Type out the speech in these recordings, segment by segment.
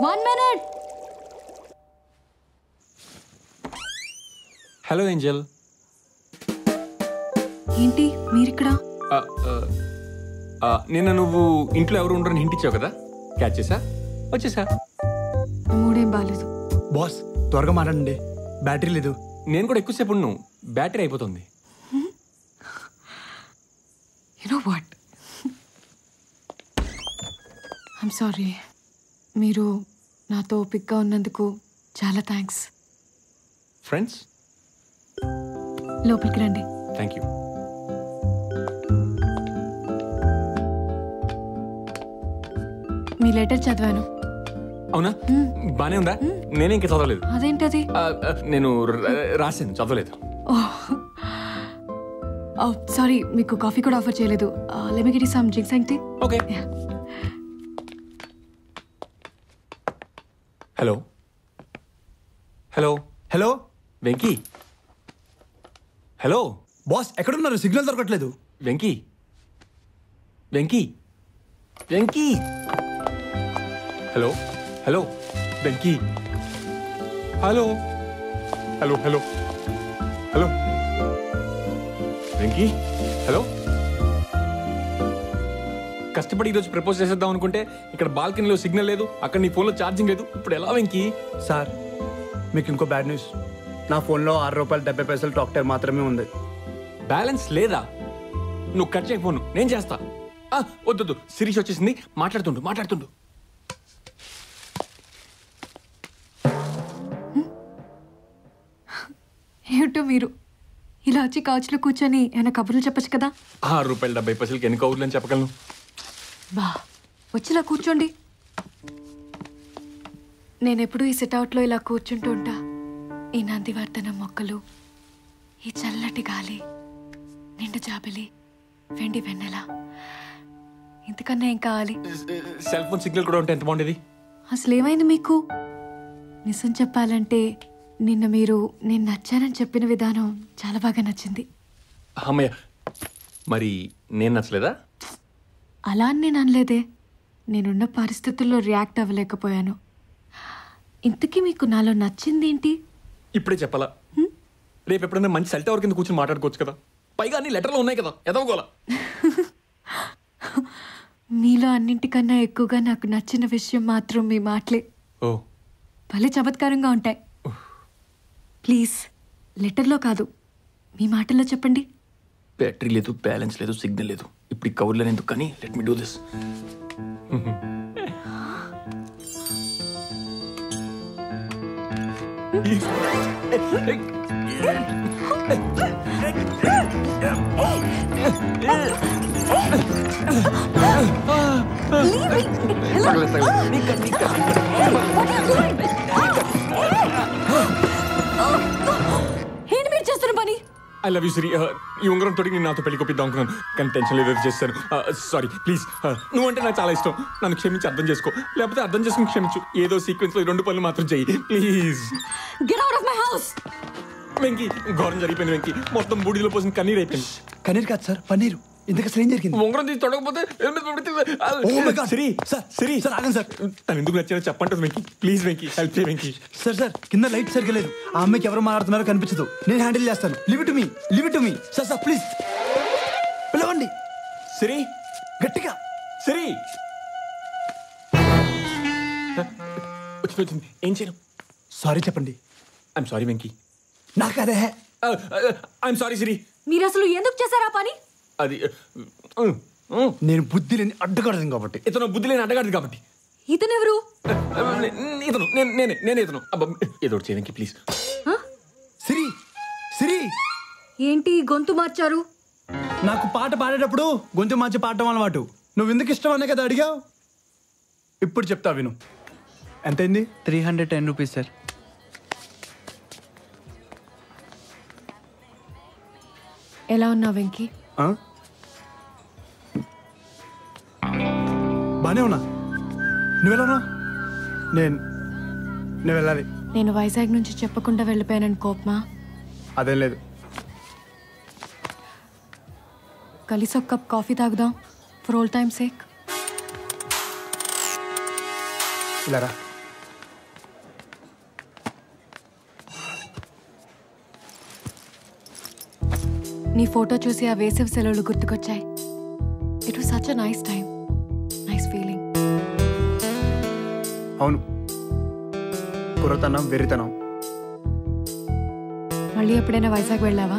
1 minute. Hello Angel. ఏంటి మీరిక్కడ? నిన్న నువ్వు ఇంట్లో ఎవరు ఉండరని హింట్ ఇచ్చావు కదా, క్యాచ్ చేసా, వచ్చేసా. మూడేం బాలేదు. బాస్ త్వరగా మాట్లాడండి, బ్యాటరీ లేదు. నేను కూడా ఎక్కువసేపు ఉన్నాను, బ్యాటరీ అయిపోతుంది. You know what? I'm sorry. మీరు నాతో ఓపిక్గా ఉన్నందుకు చాలా థ్యాంక్స్. ఫ్రెండ్స్? లోపలికి రండి. Thank you. మీ లెటర్ చదివాను. అవునా? బానే ఉందా? నేనే ఇంకా చదవలేదు. అదేంటది? నేను రాశాను, చదవలేదు. సారీ, మీకు కాఫీ కూడా ఆఫర్ చేయలేదు. Let me get you some drinks and tea. Okay. Hello hello hello Venky. Hello boss ఎక్కడున్నారు? సిగ్నల్ దొరకట్లేదు. Venky Venky Venky. Hello hello Venky. Hello hello hello hello Venky. Hello. కష్టపడి ఈరోజు ప్రపోజ్ చేసేద్దాం అనుకుంటే ఇక్కడ బాల్కనీలో సిగ్నల్ లేదు, అక్కడ నీ ఫోన్లో ఛార్జింగ్ లేదు. ఇప్పుడు ఎలా వెంకీ? సార్ మీకు ఇంకో బ్యాడ్ న్యూస్. నా ఫోన్లో ₹6.70 టాక్ టైం మాత్రమే ఉంది. బ్యాలెన్స్ లేదా? నువ్వు కట్ చేయకపోను, నేను చేస్తా. వద్దు, శిరీష్ వచ్చేసింది, మాట్లాడుతుండు. ఏమిటో మీరు ఇలా వచ్చి కౌచ్లో కూర్చొని ఏమైనా కబుర్లు చెప్పచ్చు కదా. ₹6.70 ఎన్ని కౌర్లు అని చెప్పగలను? బా వచ్చిలా కూర్చోండి. నేనెప్పుడు ఈ సిట్అవుట్లో ఇలా కూర్చుంటూ ఉంటా. ఈ నందివర్ధనం మొక్కలు, ఈ చల్లటి గాలి, నిండు జాబిలి, వెండి వెన్నెల, ఇంతకన్నా ఏం కావాలి? సెల్ ఫోన్ సిగ్నల్ కూడా ఉంటే ఎంత బాగుండేది. అసలు ఏమైంది మీకు? నిజం చెప్పాలంటే నిన్న మీరు నేను నచ్చానని చెప్పిన విధానం చాలా బాగా నచ్చింది. అమ్మయ్య, మరి నేను నచ్చలేదా? అలా అని నేను అనలేదే. నేనున్న పరిస్థితుల్లో రియాక్ట్ అవ్వలేకపోయాను. ఇంతకీ మీకు నాలో నచ్చింది ఏంటి? ఇప్పుడే చెప్పాలా? రేపు ఎప్పుడైనా మంచి సెల్ టవర్ కింద కూర్చొని మాట్లాడుకోవచ్చు కదా. పైగా అన్ని లెటర్లు ఉన్నాయి కదా, ఎదవగోలా. మీలో అన్నింటికన్నా ఎక్కువగా నాకు నచ్చిన విషయం మాత్రం మీ మాటలే. ఓ, భలే చమత్కారంగా ఉంటాయి. ప్లీజ్ లెటర్లో కాదు, మీ మాటల్లో చెప్పండి. బ్యాటరీ లేదు, బ్యాలెన్స్ లేదు, సిగ్నల్ లేదు. ఇప్పుడు ఈ కవర్లో ఎందుకు కానీ, లెట్ మీ డూ దిస్. ఏంటి మీరు చేస్తున్న పని? ఐ లవ్ యూ సిరి. ఈ ఉంగరం తోటి నేను నాతో పెళ్లి కొప్పిద్దాం అనుకున్నాను, కానీ టెన్షన్ లేదు చేస్తాను. Sorry, please. నువ్వంటే నాకు చాలా ఇష్టం. నన్ను క్షమించి అర్థం చేసుకో, లేకపోతే అర్థం చేసుకుని క్షమించు. ఏదో సీక్వెన్స్ లో 2 పనులు మాత్రం చెయ్యి please. Get out of my house. Venky, ఘోరం జరిగిపోయింది వెంకీ. మొత్తం బూడిలో పోసిన కన్నీరు అయిపోయింది. కన్నీరు కాదు సార్, పన్నీరు. ఇందుకు అసలు ఏం జరిగింది? ఉంగరం తీసి తొడగపోతే ఆగండి సార్. తను ఎందుకు నచ్చానో చెప్పంటుంది వెంకీ. ప్లీజ్ వెంకీ, హెల్ప్ చేయి వెంకీ. సార్ కింద లైట్ సరిగ్గా లేదు. ఆ అమ్మాయికి ఎవరు మాట్లాడుతున్నారో కనిపించదు. నేను హ్యాండిల్ చేస్తాను. Live it me sir please పిలవండి. సిరి, గట్టిగా. సిరి వచ్చింది. ఏం చేయను? సారీ చెప్పండి. I'm sorry Venky. నాకు అదే. ఐఎమ్ సారీ సిరి. మీరు అసలు ఎందుకు చేశారా పని? అది నేను బుద్ధి లేని అడ్డగాడదు కాబట్టి. ఇతను బుద్ధి లేని అడ్డగాడు కాబట్టి. ఇతనెవరు? ఇతను నేనే ఇతను. ఏదో ఒకటి చేయండి ప్లీజ్. సిరి ఏంటి గొంతు మార్చారు? నాకు పాట పాడేటప్పుడు గొంతు మార్చి పాడటం అలవాటు. నువ్వు ఎందుకు ఇష్టం అనే కదా అడిగావు. ఇప్పుడు చెప్తా విను. ఎంతైంది? ₹310 సార్. ఎలా ఉన్నావు వెంకీ? బానే ఉన్నా. నువ్వెలా ఉన్నా? నేను వెళ్ళాలి. నేను వైజాగ్ నుంచి చెప్పకుండా వెళ్ళిపోయానని కోపమా? అదేం లేదు. కలిసి ఒక కప్ కాఫీ తాగుదాం, ఫర్ ఆల్ టైమ్ సేక్. ఇలా రా. నీ ఫోటో చూసి ఆ వేసవి సెలవులు గుర్తుకొచ్చాయి. It was such a nice time, nice feeling. అవును, కుర్రతనం వెర్రితనం. మళ్ళీ ఎప్పుడైనా వైజాగ్ వెళ్ళావా?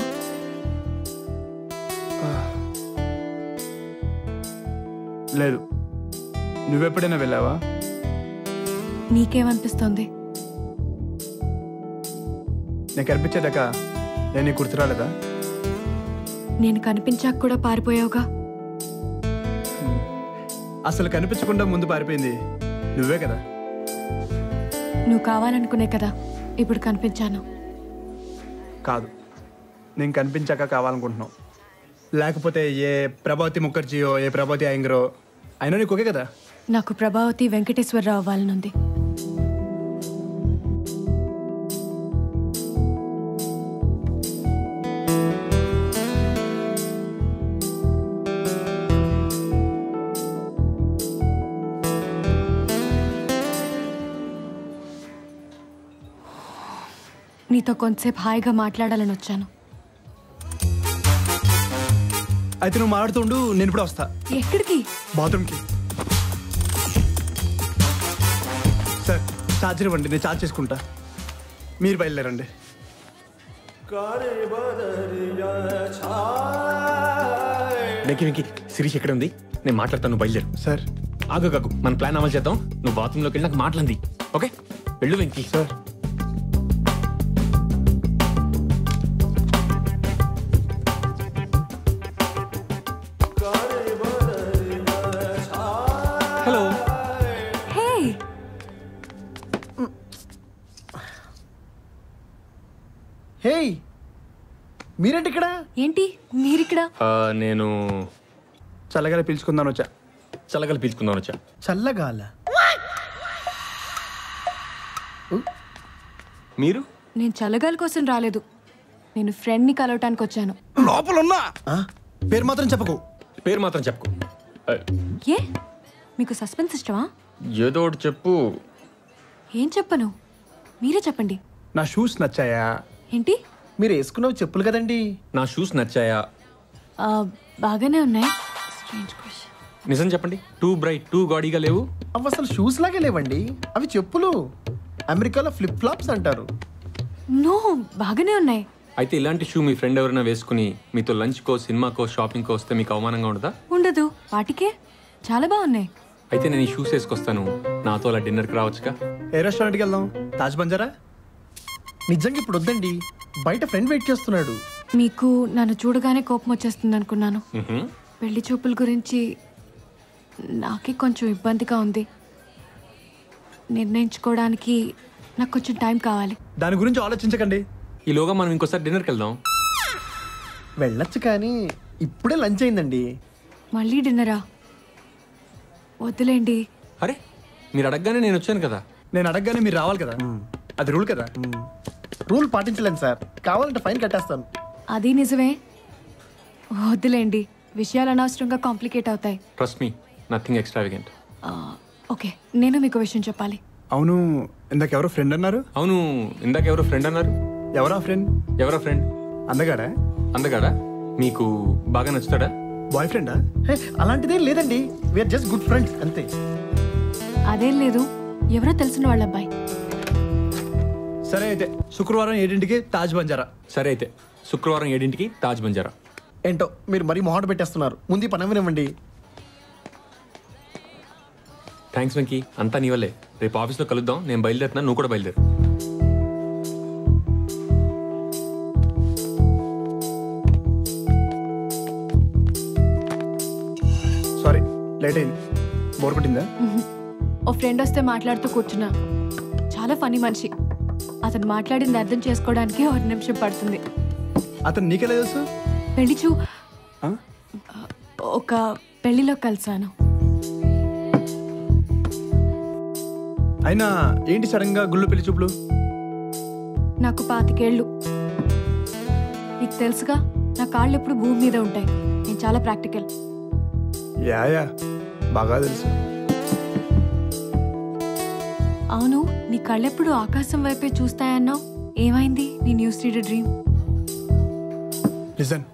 లేదు. నువ్వెప్పుడైనా వెళ్ళావా? నీకేమనిపిస్తుంది? నేను కనిపించేదాకా నేను నీకు గుర్తు రాలేదా? నేను కనిపించాక కూడా పారిపోయావుగా. అసలు కనిపించకుండా ముందు పారిపోయింది నువ్వే కదా. నువ్వు కావాలనుకునే కదా ఇప్పుడు కనిపించాను. కాదు, నేను కనిపించాక కావాలనుకుంటున్నావు. లేకపోతే ఏ ప్రభావతి ముఖర్జీయో ఏ ప్రభావతి అయ్యంగరో అయినా నీకు ఓకే కదా. నాకు ప్రభావతి వెంకటేశ్వరరావు అవ్వాలనుంది. నీతో కొంతసేపు హాయిగా మాట్లాడాలని వచ్చాను. అయితే నువ్వు మాట్లాడుతుండు, నేను ఇప్పుడు వస్తా. ఎక్కడికి? బాత్రూమ్కి. సార్ ఛార్జర్ ఇవ్వండి, నేను ఛార్జ్ చేసుకుంటా. మీరు బయలుదేరండి. వెంకీ వెంకీ, శిరీష్ ఎక్కడ ఉంది? నేను మాట్లాడతాను, బయలుదేరు. సార్ ఆగు, మన ప్లాన్ అమలు చేద్దాం. నువ్వు బాత్రూంలోకి వెళ్ళి నాకు మాట్లాడింది. ఓకే, వెళ్ళు Venky. Sir hello. Hey, hey, మీరేంటి ఇక్కడ? ఏంటి మీరిక్కడ? నేను చల్లగా పిలుచుకుందాను వచ్చా. చల్లగలు పీల్చుకుందాం వచ్చా. చల్లగాల. మీరు? నేను చల్లగాలి కోసం రాలేదు, నేను ఫ్రెండ్ని కలవటానికి వచ్చాను. లోపల ఉన్నా పేరు మాత్రం చెప్పకు. పేరు మాత్రం చెప్పుకో. ఏ, మీకు సస్పెన్స్ ఇష్టమా? ఏదో ఒకటి చెప్పు. ఏం చెప్పను, మీరే చెప్పండి. నా షూస్ నచ్చాయా? ఏంటి? మీరు వేసుకున్నవి చెప్పులు కదండి. నా షూస్ నచ్చాయా? బాగానే ఉన్నాయి. Strange question. నిజం చెప్పండి, టూ బ్రైట్ టూ గాడీగా లేవు. అవి అసలు షూస్ లాగే లేవండి, అవి చెప్పులు. అమెరికాలో ఫ్లిప్ ఫ్లాప్స్ అంటారు. నో, బాగానే ఉన్నాయి. అయితే ఇలాంటి షూ మీ ఫ్రెండ్ ఎవరైనా వేసుకుని మీతో లంచ్కో సినిమాకో షాపింగ్కో వస్తే మీకు అవమానంగా ఉండదా? ఉండదు, వాటికే చాలా బాగున్నాయి. అయితే నేను ఈ షూస్ వేసుకొస్తాను, నాతో అలా డిన్నర్కి రావచ్చుగా. ఏ రెస్టారెంట్కి వెళ్దాం? తాజ్ బంజారా? నిజంగా ఇప్పుడు వద్దండి, బయట ఫ్రెండ్ వెయిట్ చేస్తున్నాడు. మీకు నన్ను చూడగానే కోపం వచ్చేస్తుంది అనుకున్నాను. పెళ్లి చూపుల గురించి నాకే కొంచెం ఇబ్బందిగా ఉంది. నిర్ణయించుకోవడానికి నాకు కొంచెం టైం కావాలి. దాని గురించి ఆలోచించకండి. ఈలోగా మనం ఇంకోసారి డిన్నర్కి వెళ్దాం. వెళ్ళొచ్చు కానీ ఇప్పుడే లంచ్ అయిందండి. మళ్ళీ డిన్నరా? వద్దులేండి. అరే, మీరు అడగగానే నేను వచ్చాను కదా. నేను అడగగానే మీరు రావాలి కదా, అది రూల్ కదా. రూల్ పాటించలేను సార్, కావాలంటే ఫైన్ కట్టేస్తాను. అది నిజమే, వద్దులేండి, విషయాలు అనవసరంగా కాంప్లికేట్ అవుతాయి. Trust me, nothing extravagant. Okay, నేను మీకు విషయం చెప్పాలి. అవును, ఇందాక ఎవరో ఫ్రెండ్ అన్నారు. అవును, ఇందాక ఎవరో ఫ్రెండ్ అన్నారు. ఎవరా ఫ్రెండ్? ఎవరో ఫ్రెండ్? అందగాడా? అందగాడా? మీకు బాగా నచ్చుతాడా? బాయ్ ఫ్రెండా? హే, అలాంటిదేం లేదండి, వీఆర్ జస్ట్ గుడ్ ఫ్రెండ్స్ అంతే. అదేం లేదు, ఎవరో తెలిసిన వాళ్ళ అబ్బాయి. సరే అయితే శుక్రవారం 7ంటికి తాజ్ బంజారా. సరే అయితే శుక్రవారం 7ంటికి తాజ్ బంజారా. ఏంటో మీరు మరీ మొహాట పెట్టేస్తున్నారు, ముందు ఈ పని వినివ్వండి. థ్యాంక్స్ వెంకీ, అంతా నీ వల్లే. రేపు ఆఫీస్లో కలుద్దాం. నేను బయలుదేరుతున్నా, నువ్వు కూడా బయలుదేరు. సారీ, లేట్ అయింది. బోర్ కొట్టిందా? ఓ ఫ్రెండ్ వస్తే మాట్లాడుతూ కూర్చున్నా. చాలా ఫనీ మనిషి. అతను మాట్లాడింది అర్థం చేసుకోవడానికి 1 నిమిషం పడుతుంది. అతను నీకెలా తెలుసు? ఒక పెళ్లిలో కలిసాను. అయినా ఏంటి సడన్ గా గుళ్ళు పెళ్లి చూపులు? నాకు 25 ఏళ్ళు. నీకు తెలుసుగా, నా కాళ్ళు ఎప్పుడు భూమి మీద ఉంటాయి. నేను చాలా ప్రాక్టికల్. యా బాగా తెలుసు. అవును, నీ కళ్ళెప్పుడు ఆకాశం వైపే చూస్తాయన్నావు, ఏమైంది నీ న్యూస్ రీడర్ డ్రీమ్? లిజన్,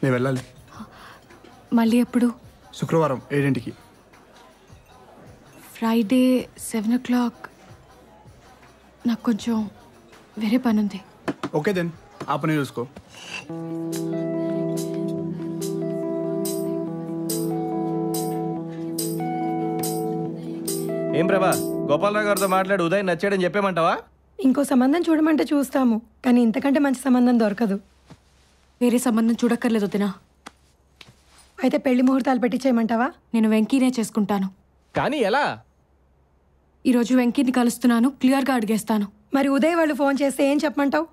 నేను వెళ్ళాలి. మళ్ళీ ఎప్పుడు? శుక్రవారం 7ంటికి. Friday 7 o'clock. నాకు కొంచెం వేరే పని ఉంది. ఓకే దెన్, ఆ పని చూసుకో. ఏం ప్రభా, గోపాలరావు గారితో మాట్లాడి ఉదయం నచ్చాడని చెప్పేమంటావా? ఇంకో సంబంధం చూడమంటే చూస్తాము, కానీ ఇంతకంటే మంచి సంబంధం దొరకదు. వేరే సంబంధం చూడక్కర్లేదు వదినా. అయితే పెళ్లి ముహూర్తాలు పెట్టించేయమంటావా? నేను వెంకీనే చేసుకుంటాను. కానీ ఎలా? ఈరోజు వెంకీని కలుస్తున్నాను, క్లియర్గా అడిగేస్తాను. మరి ఉదయ్ వాళ్ళు ఫోన్ చేస్తే ఏం చెప్పమంటావు?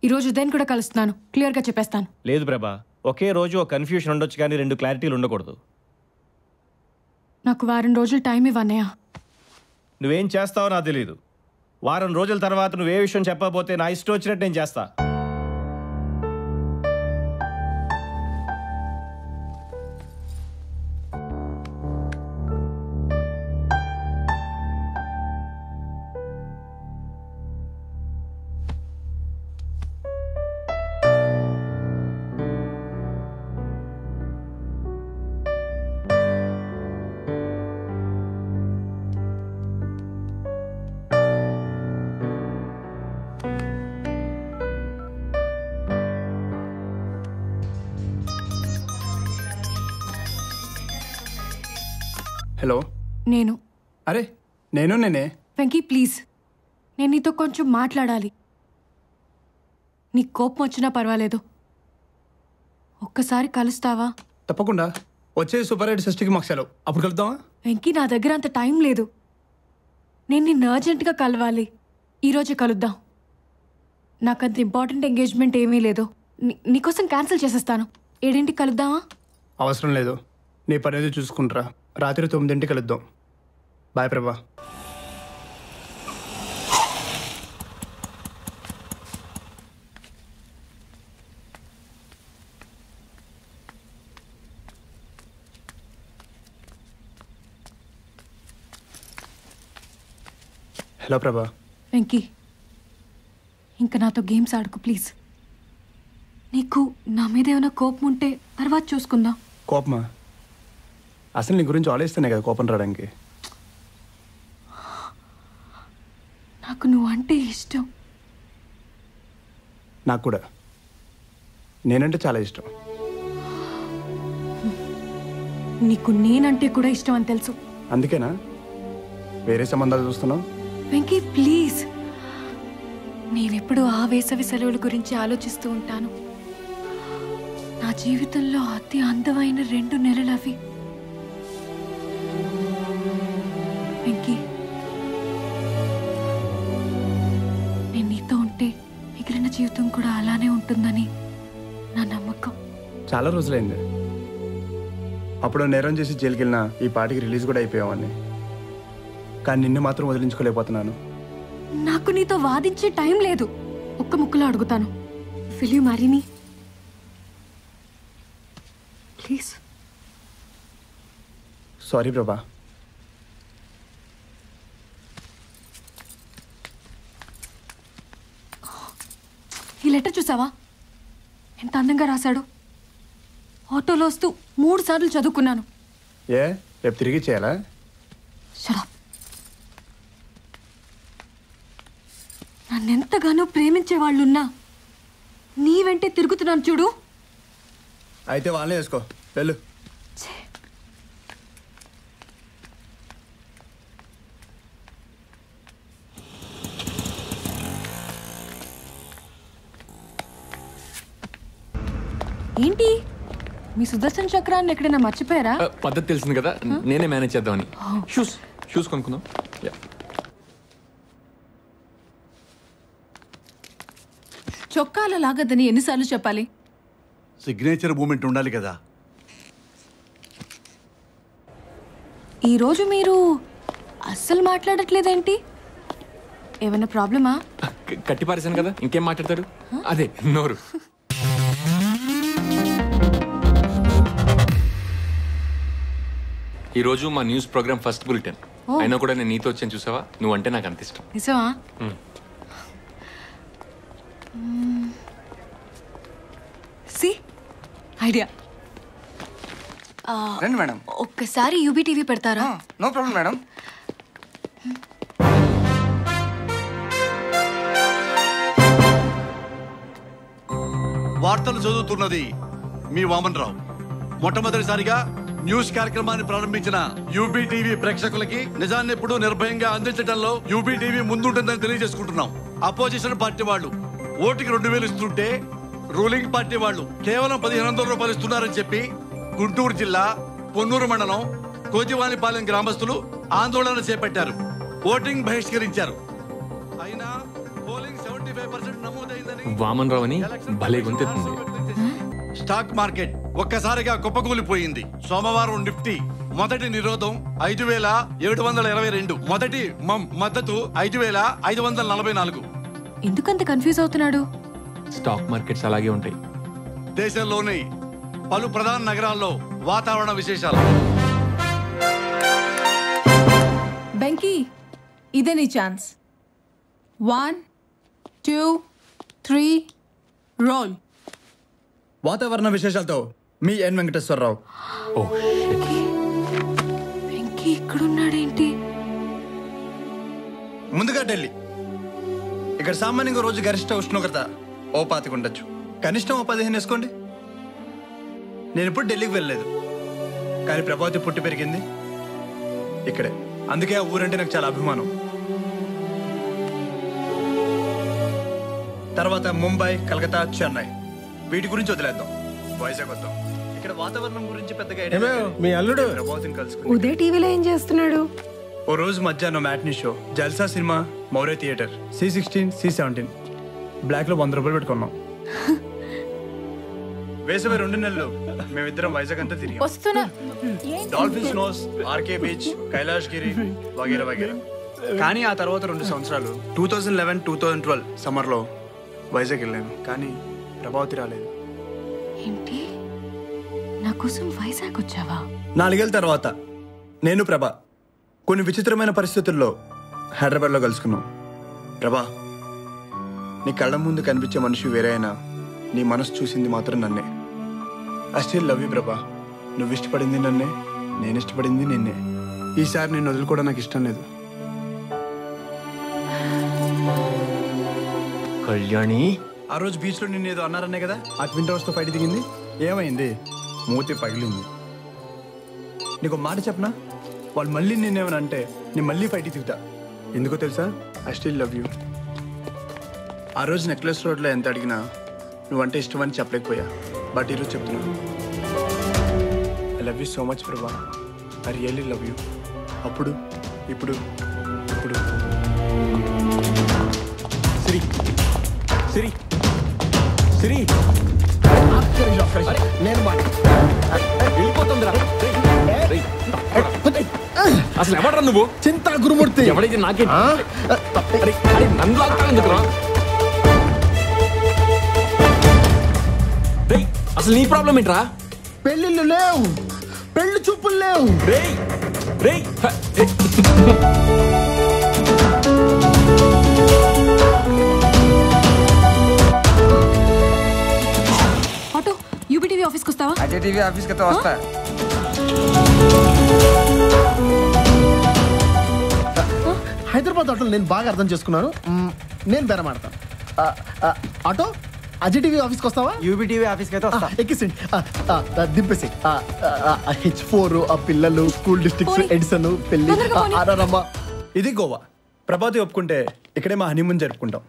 ఈరోజు ఉదయన్ కూడా కలుస్తున్నాను, క్లియర్గా చెప్పేస్తాను. లేదు ప్రభా, ఒకే రోజు ఒక కన్ఫ్యూషన్ ఉండొచ్చు కానీ 2 క్లారిటీలు ఉండకూడదు. నాకు వారం రోజులు టైం ఇవ్వన్నయ్యా. నువ్వేం చేస్తావో నాకు తెలియదు. వారం రోజుల తర్వాత నువ్వే విషయం చెప్పకపోతే నా ఇష్టం వచ్చినట్టు నేను చేస్తా. హలో. నేను అరే నేనే. వెంకీ ప్లీజ్, నేను నీతో కొంచెం మాట్లాడాలి. నీ కోపం వచ్చినా పర్వాలేదు, ఒక్కసారి కలుస్తావా? తప్పకుండా. వచ్చే సూపర్ రైడ్ 6కి మాకు సెలవు, అప్పుడు కలుద్దామా? వెంకీ నా దగ్గర అంత టైం లేదు, నేను నిన్ను అర్జెంటుగా కలవాలి. ఈరోజే కలుద్దాం. నాకంత ఇంపార్టెంట్ ఎంగేజ్మెంట్ ఏమీ లేదు, నీకోసం క్యాన్సిల్ చేసేస్తాను. 7ంటికి కలుద్దామా? అవసరం లేదు, నీ పని ఏదో చూసుకుంటారా. రాత్రి 9ంటికి కలుద్దాం. బాయ్ ప్రభా. హలో ప్రభా. వెంకీ, ఇంకా నాతో గేమ్స్ ఆడుకు ప్లీజ్. నీకు నా మీద ఏమైనా కోపం ఉంటే తర్వాత చూసుకుందాం. కోపమా? అసలు నీ గురించి ఆలోచిస్తేనే కదా కోపం రావడానికి. నాకు నువ్వు అంటే ఇష్టం. నాకు కూడా నేనంటే చాలా ఇష్టం. నీకు నేనంటే కూడా ఇష్టం అని తెలుసు. అందుకేనా వేరే సంబంధాలు చూస్తున్నావు? వెంకీ ప్లీజ్, నేనెప్పుడు ఆ వేసవి సెలవుల గురించి ఆలోచిస్తూ ఉంటాను. నా జీవితంలో అతి అందమైన 2 నెలలు అవి. వెంకీ, నేను నీతో ఉంటే మిగిలిన జీవితం కూడా అలానే ఉంటుందని నా నమ్మకం. చాలా రోజులైంది. అప్పుడు నేరం చేసి జైలుకి వెళ్ళినా ఈ పాటికి రిలీజ్ కూడా అయిపోయామని. కానీ నిన్ను మాత్రం వదిలించుకోలేకపోతున్నాను. నాకు నీతో వాదించే టైం లేదు. ఒక్క ముక్కలో అడుగుతాను, will you marry me please? Sorry ప్రభా. ఈ లెటర్ చూసావా ఎంత అందంగా రాశాడు? ఆటోలో వస్తూ 3 సార్లు చదువుకున్నాను. ఏ రేపు తిరిగి చేయాలా? Shut up. నన్నెంతగానో ప్రేమించే వాళ్ళున్నా నీ వెంటే తిరుగుతున్నాను చూడు. అయితే వాళ్ళనే వేసుకో, వెళ్ళు. ఏంటి మీ సుదర్శన్ చక్రాన్ని ఎక్కడైనా మర్చిపోయారా? పద్ధతి తెలిసింది కదా, నేనే మేనేజ్ చేద్దామని. షూస్ కొనుక్కుందాం. చొక్కాల లాగద్దని ఎన్నిసార్లు చెప్పాలి? సిగ్నేచర్ మూమెంట్ ఉండాలి కదా. ఈరోజు మీరు అస్సలు మాట్లాడట్లేదేంటి? ఏమైనా ప్రాబ్లమా? కట్టి పారేశాను కదా, ఇంకేం మాట్లాడతాడు? అదే నోరు. ఈరోజు మా న్యూస్ ప్రోగ్రామ్ ఫస్ట్ బులెటిన్ అయినా కూడా నేను నీతో వచ్చాను చూసావా. నువ్వంటే నాకు అంత ఇష్టం. నిజమా? సి ఐడియా. రండి మేడం. ఒక్కసారి యూబీ టీవీ పెడతారా? No problem madam. వార్తలు చదువుతున్నది మీ వామన్ రావు. మొట్టమొదటిసారిగా న్యూస్ కార్యక్రమాన్ని ప్రారంభించిన యూబీ టీవీ ప్రేక్షకులకి నిజాన్ని ఎప్పుడు నిర్భయంగా అందించడంలో యూబీ టీవీ ముందుంటుందని తెలియజేసుకుంటున్నాం. అపోజిషన్ పార్టీ వాళ్ళు ఓటుకి 2000 ఇస్తుంటే రూలింగ్ పార్టీ వాళ్ళు కేవలం 1500 రూపాయలు ఇస్తున్నారని చెప్పి గుంటూరు జిల్లా పొన్నూరు మండలం కోజివానిపాలెం గ్రామస్తులు ఆందోళన చేపట్టారు. ఓటింగ్ బహిష్కరించారు. అయినా పోలింగ్ 75% నమోదైందని వామన్ రావు అని భలే గొంతెత్తుంది. స్టాక్ మార్కెట్ ఒక్కసారిగా కుప్పకూలిపోయింది. సోమవారం నిఫ్టీ మొదటి నిరోధం 5722, మొదటి మద్దతు 5544. ఎందుకంత కన్ఫ్యూజ్ అవుతున్నాడు? స్టాక్ మార్కెట్స్ అలాగే ఉంటాయి. దేశంలోని పలు ప్రధాన నగరాల్లో వాతావరణ విశేషాలు. వెంకీ, ఇదే నీ ఛాన్స్. 1 2 3 రోల్. వాతావరణ విశేషాలతో మీ ఎన్ వెంకటేశ్వరరావు. వెంకీ ఇక్కడున్నాడేంటి? ముందుగా ఢిల్లీ. ఇక్కడ సామాన్యంగా రోజు గరిష్ట ఉష్ణోగ్రత 25 ఉండొచ్చు. కనిష్టం 15 వేసుకోండి. నేను ఇప్పుడు ఢిల్లీకి వెళ్ళలేదు, కానీ ప్రభావతి పుట్టి పెరిగింది ఇక్కడే. అందుకే ఆ ఊరంటే నాకు చాలా అభిమానం. తర్వాత ముంబై, కలకత్తా, చెన్నై, వీటి గురించి వదిలేద్దాం. వైజాగ్ వద్దాం. ఇక్కడ వాతావరణం గురించి పెద్దగా మీ అల్లుడు ప్రభావతిని కలుసుకుని ఉదయ్ టీవీలో ఏం చేస్తున్నాడు? ఓ రోజు మధ్యాహ్నం matinee show Jalsa cinema Mourya theatre C16 C17 block లో 100 రూపాయలు పెట్టుకున్నాం. వేసవి 2 నెలలు మేమిద్దరం వైజాగ్ అంతా తిరిగాం. Dolphin nose, RK beach, Kailash Giri వగేరా వగేరా. కానీ ఆ తర్వాత 2 సంవత్సరాలు 2011, 2012 సమ్మర్లో వైజాగ్ వెళ్ళాను. కానీ ప్రభావతి రాలేదు. ఏంటి, నా కోసం వైజాగ్ వచ్చావా? 4 ఏళ్ళ తర్వాత నేను ప్రభా కొన్ని విచిత్రమైన పరిస్థితుల్లో హైదరాబాద్లో కలుసుకున్నాం. ప్రభా, నీ కళ్ళ ముందు కనిపించే మనిషి వేరే అయినా నీ మనసు చూసింది మాత్రం నన్నే. ఐ స్టిల్ లవ్ యూ ప్రభా. నువ్వు ఇష్టపడింది నన్నే, నేను ఇష్టపడింది నిన్నే. ఈసారి నేను వదులుకోవడం నాకు ఇష్టం లేదు. కళ్యాణి, ఆ రోజు బీచ్లో నిన్ను ఏదో అన్నారనే కదా ఆ ట్విన్ టవర్స్తో ఫైట్ దిగింది. ఏమైంది? మూతి పగిలింది. నీకు మాట చెప్పనా, వాళ్ళు మళ్ళీ నిన్నేమని అంటే నేను మళ్ళీ ఫైట్ దిగుతా. ఎందుకో తెలుసా? I still love you. ఆ రోజు నెక్లెస్ రోడ్లో ఎంత అడిగినా నువ్వంటే ఇష్టం అని చెప్పలేకపోయా. బట్ ఈరోజు చెప్తున్నా, I love you so much Prabha. I really love you. అప్పుడు, ఇప్పుడు, ఇప్పుడు. సిరి సిరి సిరి నేను వెళ్ళిపోతుందిరా. అసలు ఎవడరా నువ్వు? చింతా గురుమూర్తి. ఎవడైతే నాకే నన్ను లాగుతా ఎందుకురా? అసలు నీ ప్రాబ్లం ఏంట్రా? పెళ్ళిళ్ళు లేవు, పెళ్లి చూపులు లేవు. రేయ్ రేయ్, ఆటో, యూబీ టీవీ ఆఫీస్కి వస్తావా? అజయ్ టీవీ ఆఫీస్కి అయితే వస్తా. హైదరాబాద్ ఆటోలు నేను బాగా అర్థం చేసుకున్నాను. నేను బేరమాడతాను. ఆటో, అజయ్ టీవీ ఆఫీస్కి వస్తావా? యూబీ టీవీ ఆఫీస్కి అయితే వస్తా. ఎక్కిసండి, దింపేసి. H4 ఆ పిల్లలు, స్కూల్ డిస్ట్రిక్ట్స్, ఎడిసన్, పెళ్లి, ఆరారమ్మ. ఇది గోవా. ప్రభావతి ఒప్పుకుంటే ఇక్కడే మా హనీమూన్ జరుపుకుంటాం.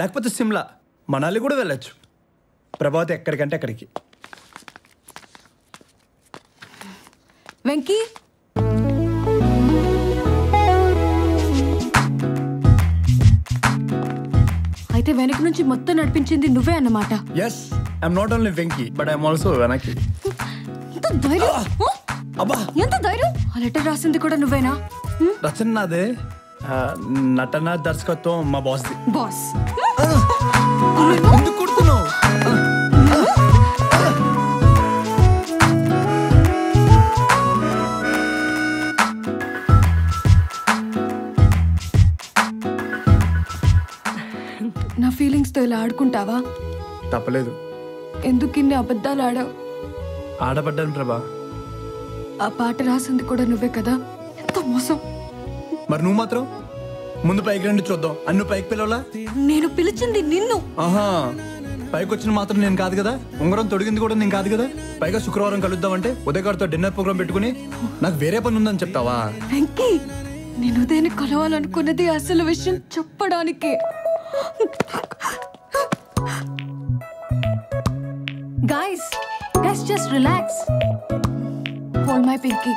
లేకపోతే సిమ్లా, మనాలి కూడా వెళ్ళొచ్చు. ప్రభావతి ఎక్కడికంటే అక్కడికి. వెంకీ, అయితే వెనక నుంచి మొత్తం నడిపించింది నువ్వే అన్నమాట. Yes, I'm not only Venky but I'm also వెనక్కి. ఎంత ధైర్యం! అబ్బా, ఎంత ధైర్యం! ఆ లెటర్ రాసింది కూడా నువ్వేనా? రచన నాదే, నటన దర్శకత్వం మా బాస్ది. బాస్ ఎందుకు కొడుతున్నావు? నా ఫీలింగ్స్తో ఇలా ఆడుకుంటావా? తప్పలేదు. ఎందుకు ఇన్ని అబద్ధాలు ఆడావు? ఆడబడ్డాను ప్రభా. ఆ పాట రాసింది కూడా నువ్వే కదా? ఎంత మోసం. మరి నువ్వు మాత్రం ముందు పైకి రండి చూద్దాం అన్ను పైకి పిలవలా? నేను పిలిచింది నిన్ను. ఆహా, పైకి వచ్చిన మాత్రం నేను కాదు కదా, ఉంగరం తొడిగింది కూడా నేను కాదు కదా. పైగా శుక్రవారం కలుద్దామంటే ఉదయగారితో డిన్నర్ ప్రోగ్రామ్ పెట్టుకుని నాకు వేరే పని ఉందని చెప్తావా? వెంకీ, నేను ఉదయాన్ని కలవాలనుకున్నది అసలు విషయం చెప్పడానికి. Guys, just relax. Hold my pinky.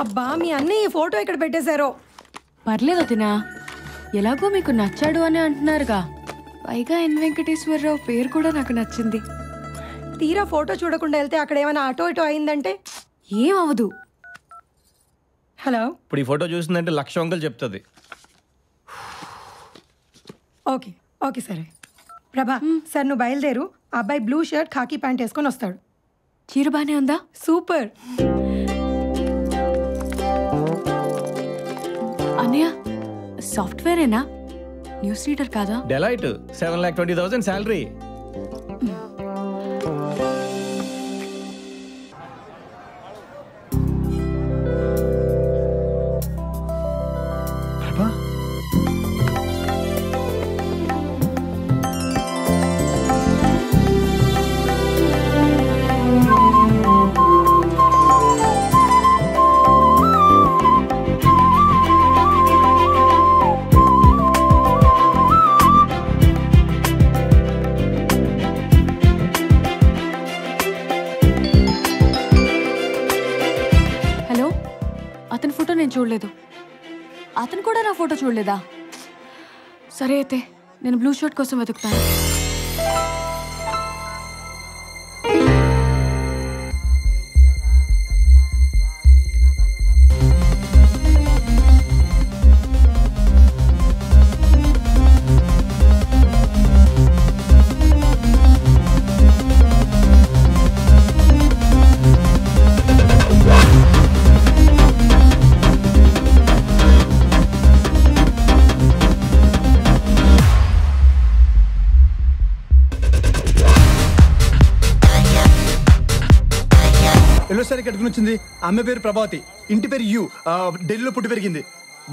అబ్బా, మీ అన్నయ్య ఈ ఫోటో ఇక్కడ పెట్టేశారో. పర్లేదు వదినా, ఎలాగో మీకు నచ్చాడు అని అంటున్నారుగా. పైగా ఎన్ వెంకటేశ్వరరావు పేరు కూడా నాకు నచ్చింది. తీరా ఫోటో చూడకుండా వెళ్తే అక్కడ ఏమైనా అటో ఇటో అయిందంటే? ఏం అవదు. హలో, ఇప్పుడు ఈ ఫోటో చూసిందంటే 1,00,000 వంకలు చెప్తుంది. ఓకే ఓకే సరే. ప్రభా సార్, నువ్వు బయలుదేరు. ఆ అబ్బాయి బ్లూ షర్ట్ ఖాకీ ప్యాంట్ వేసుకొని వస్తాడు. చీర బానే ఉందా? సూపర్. అన్నయ్య, సాఫ్ట్వేరేనా? న్యూస్ రీడర్ కాదా? Delight 7,20,000 salary. అతని ఫోటో నేను చూడలేదు. అతను కూడా నా ఫోటో చూడలేదా? సరే అయితే నేను బ్లూ షర్ట్ కోసం వెతుకుతాను. ఎల్లోసారి కట్టుకుని వచ్చింది. అమ్మాయి పేరు ప్రభావతి, ఇంటి పేరు యు, ఢిల్లీలో పుట్టి పెరిగింది.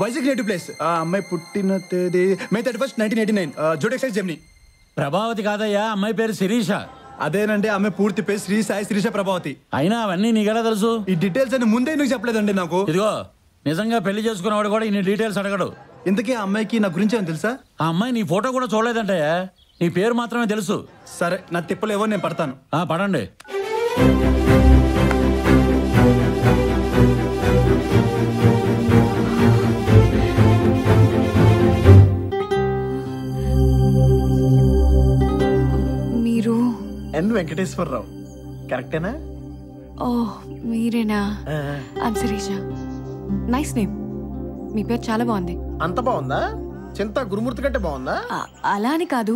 Vizag native place. ఆ అమ్మాయి పుట్టిన తేదీ May 31, 1989, జోడెక్సైజ్ జెమిని. ప్రభావతి కాదయ్యా, అమ్మాయి పేరు శిరీష. అదేనండి, ఆమె పూర్తి పేరు శ్రీ సాయి శిరీష ప్రభావతి. అయినా అవన్నీ నీకెలా తెలుసు? ఈ డీటెయిల్స్ అని ముందే నువ్వు చెప్పలేదండి నాకు. ఇదిగో, నిజంగా పెళ్లి చేసుకున్నవాడు కూడా ఇన్ని డీటెయిల్స్ అడగడు. ఇంతకీ ఆ అమ్మాయికి నా గురించి ఏమని తెలుసా? ఆ అమ్మాయి నీ ఫోటో కూడా చూడలేదంటయ్యా, నీ పేరు మాత్రమే తెలుసు. సరే, నా తిప్పలేవో నేను పడతాను. పడండి. మీరు ఎన్ వెంకటేశ్వరరావు కరెక్టేనా? ఓ మీరేనా? ఐమ్ శిరీష. Nice name. మీ పేరు చాలా బాగుంది. అంత బాగుందా? చింత గురుమూర్తి కంటే బాగుందా? అలా అని కాదు,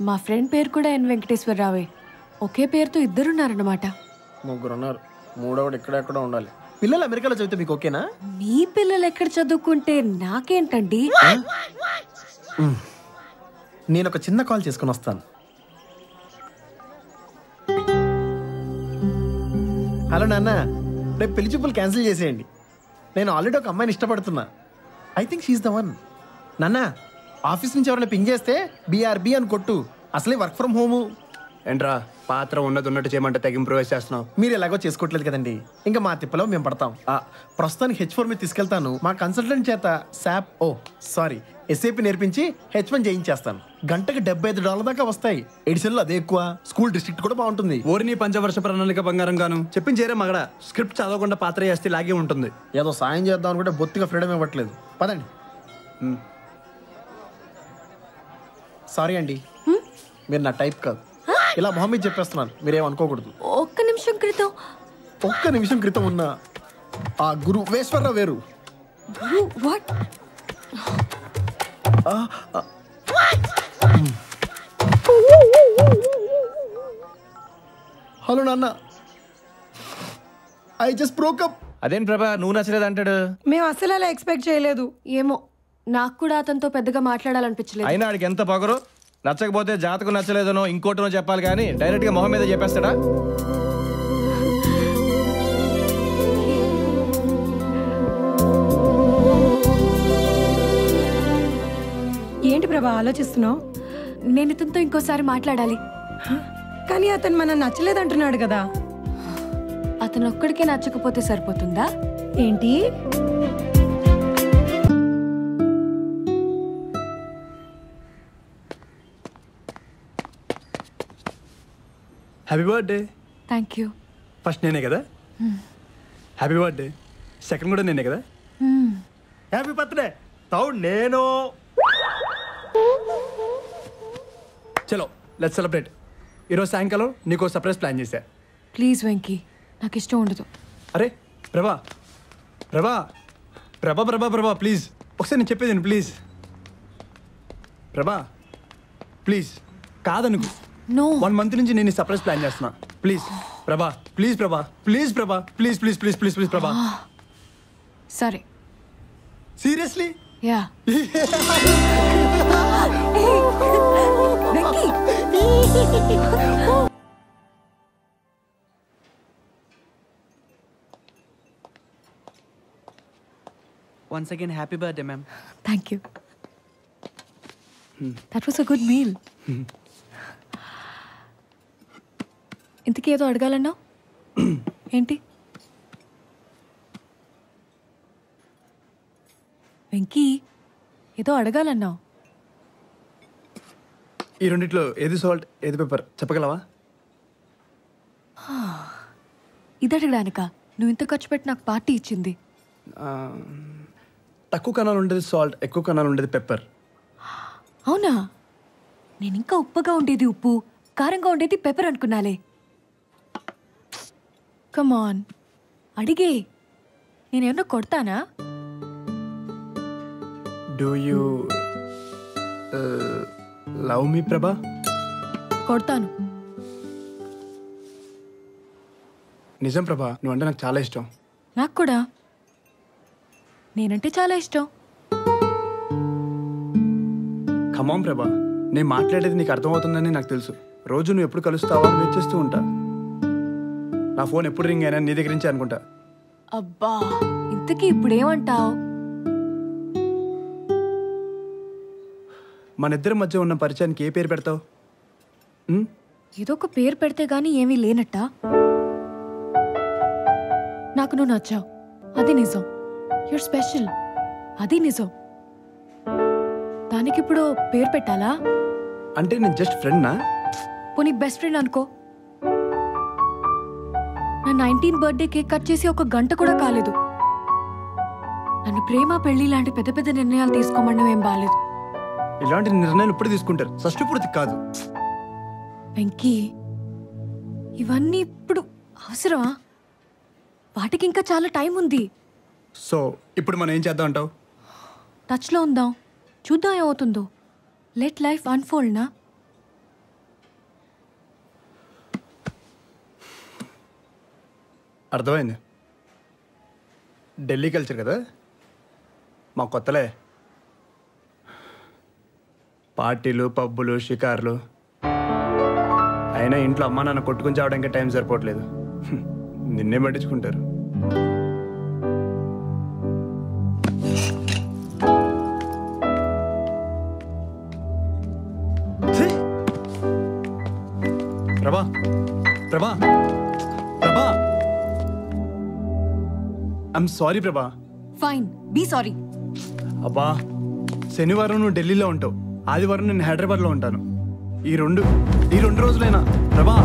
మా ఫ్రెండ్ పేరు కూడా ఎన్ వెంకటేశ్వరరావే. ఒకే పేరుతో ఇద్దరున్నారన్నమాట. ముగ్గురున్నారు, మూడోడు ఇక్కడెక్కడ ఉండాలి. పిల్లలు అమెరికాలో చదివితే మీకు ఓకేనా? మీ పిల్లలు ఎక్కడ చదువుకుంటే నాకేంటండి? నేను ఒక చిన్న కాల్ చేసుకుని వస్తాను. హలో నాన్న, రేపు పెళ్లి చూపులు క్యాన్సిల్ చేసేయండి. నేను ఆల్రెడీ ఒక అమ్మాయిని ఇష్టపడుతున్నా. I think she's the one. నాన్న, ఆఫీస్ నుంచి ఎవరైనా పింగ్ చేస్తే BRB అని కొట్టు. అసలే వర్క్ ఫ్రమ్ హోము. ఏంట్రా, పాత్ర ఉన్నది ఉన్నట్టు చేయమంటే తెగ ఇంప్రూవైజ్ చేస్తున్నావు. మీరు ఎలాగో చేసుకోవట్లేదు కదండి, ఇంకా మా తిప్పలో మేము పడతాం. ప్రస్తుతానికి H4 మీద తీసుకెళ్తాను. మా కన్సల్టెంట్ చేత SAP నేర్పించి H1 చేయించేస్తాను. గంటకి $75 దాకా వస్తాయి. ఎడిషన్లో అదే ఎక్కువ. స్కూల్ డిస్ట్రిక్ట్ కూడా బాగుంటుంది. ఓరిని పంచవర్ష ప్రణాళిక బంగారం గాను చెప్పించేరే మగడ. స్క్రిప్ట్ చదవకుండా పాత్ర చేస్తే లాగే ఉంటుంది. ఏదో సాయం చేద్దాం అనుకుంటే బొత్తిగా ఫ్రీడమ్ ఇవ్వట్లేదు. పదండి. సారీ అండి. మీరు నా టైప్ కాదు. ఇలా మొహం మీద చెప్పేస్తున్నాను, మీరేమనుకోకూడదు. ఒక్క నిమిషం క్రితం ఉన్న ఆ గురు వేశ్వరరావు వేరు. వాట్? హలో నాన్న, ఐ జస్ట్ బ్రోక్ అప్. అదేం ప్రభా నువ్వు నచ్చలేదు అంటాడు? మేము అసలు అలా ఎక్స్పెక్ట్ చేయలేదు. ఏమో నాకు కూడా అతనితో పెద్దగా మాట్లాడాలనిపించలేదు. అయినా ఆడికి ఎంత పొగరు, నచ్చకపోతే జాతకు నచ్చలేదనో ఇంకోటనో చెప్పాలి కానీ డైరెక్ట్ గా మొహం మీద చెప్పేస్తాడా? ఏంటి ప్రభా ఆలోచిస్తున్నావు? నేను ఇతనితో ఇంకోసారి మాట్లాడాలి. కానీ అతను మనం నచ్చలేదంటున్నాడు కదా. అతను ఒక్కడికే నచ్చకపోతే సరిపోతుందా ఏంటి? Happy birthday. Thank you. First నేనే కదా. Happy birthday. సెకండ్ కూడా నేనే కదా. Happy birthday. థర్డ్ నేను. చలో లెట్స్ సెలబ్రేట్. ఈరోజు సాయంకాలం నీకు సర్ప్రైజ్ ప్లాన్ చేశా. ప్లీజ్ వెంకీ, నాకు ఇష్టం ఉండదు. అరే ప్రభా ప్రభా ప్రభా ప్రభా ప్రభా ప్లీజ్ ఒకసారి నేను చెప్పేది ప్లీజ్. ప్రభా ప్లీజ్ కాదనుకు. నో. 1 month నుంచి నేను సర్ప్రైజ్ ప్లాన్ చేస్తున్నా. ప్లీజ్ ప్రభా, ప్లీజ్ ప్రభా, ప్లీజ్ ప్రభా, please please please please please ప్రభా. సరే. Seriously? Yeah. Venky. Once again, happy birthday, ma'am. Thank you. That was a good meal. ఇంతకీ ఏదో అడగాలన్నావు ఏంటి? వెంకీ ఏదో అడగాలన్నావు. ఈ రెండిట్లో ఏది సాల్ట్ ఏది పెప్పర్ చెప్పగలవా? ఇది అడగడానికా నువ్వు ఇంత ఖర్చు పెట్టి నాకు పార్టీ ఇచ్చింది? తక్కువ కణాలు ఉండేది సాల్ట్, ఎక్కువ కణాలు ఉండేది పెప్పర్. అవునా? నేను ఇంకా ఉప్పుగా ఉండేది ఉప్పు, కారంగా ఉండేది పెప్పర్ అనుకున్నాలే. కమాన్ అడిగే, నేనేమన్నా కొడతానా? డూ యూ లవ్ మీ ప్రభా? కొడతాను. నిజం ప్రభా, నువ్వంటే నాకు చాలా ఇష్టం. నాకు కూడా. నేనంటే చాలా ఇష్టం. ఖమ్మం ప్రభా, నేను మాట్లాడేది నీకు అర్థమవుతుందని నాకు తెలుసు. రోజు నువ్వు ఎప్పుడు కలుస్తావా అని వెయిట్ చేస్తూ ఉంటా. నా ఫోన్ ఎప్పుడు రింగ్ అయినా నీ దగ్గర నుంచి అనుకుంటా. అబ్బా, ఇంతకీ ఇప్పుడేమంటావు? మన ఇద్దరి మధ్య ఉన్న పరిచయానికి ఏ పేరు పెడతావు? ఏదో ఒక పేరు పెడితే గానీ ఏమీ లేనట్టా? నాకు నువ్వు నచ్చావు, అది నిజం. యూర్ స్పెషల్, అది నిజం. దానికి ఇప్పుడు పేరు పెట్టాలా? అంటే నేను జస్ట్ ఫ్రెండ్నా? పోనీ బెస్ట్ ఫ్రెండ్ అనుకో. నా 19th బర్త్డే కేక్ కట్ చేసి 1 గంట కూడా కాలేదు. నన్ను ప్రేమ పెళ్లి లాంటి పెద్ద పెద్ద నిర్ణయాలు తీసుకోమడం ఏం బాలేదు. ఇలాంటి నిర్ణయాలు ఇప్పుడు తీసుకుంటారు, షష్టి పూర్తి కాదు. వెంకీ, ఇవన్నీ ఇప్పుడు అవసరమా? వాటికి ఇంకా చాలా టైం ఉంది. సో ఇప్పుడు మనం ఏం చేద్దాం అంటావు? టచ్లో ఉందాం, చూద్దాం ఏమవుతుందో. లెట్ లైఫ్ అన్ఫోల్డ్ నా. అర్థమైంది. ఢిల్లీ కల్చర్ కదా, మా కొత్తలే. పార్టీలు, పబ్బులు, షికార్లు. అయినా ఇంట్లో అమ్మా నాన్న కొట్టుకుని చావడానికి టైం సరిపోవట్లేదు. నిన్నే పట్టించుకుంటారు. Prabha Prabha Prabha, I'm sorry Prabha. Fine, be sorry. అబ్బా, శనివారం నువ్వు ఢిల్లీలో ఉంటావు, ఆదివారం నేను హైదరాబాద్లో ఉంటాను. ఈ రెండు రోజులైనా ప్రభా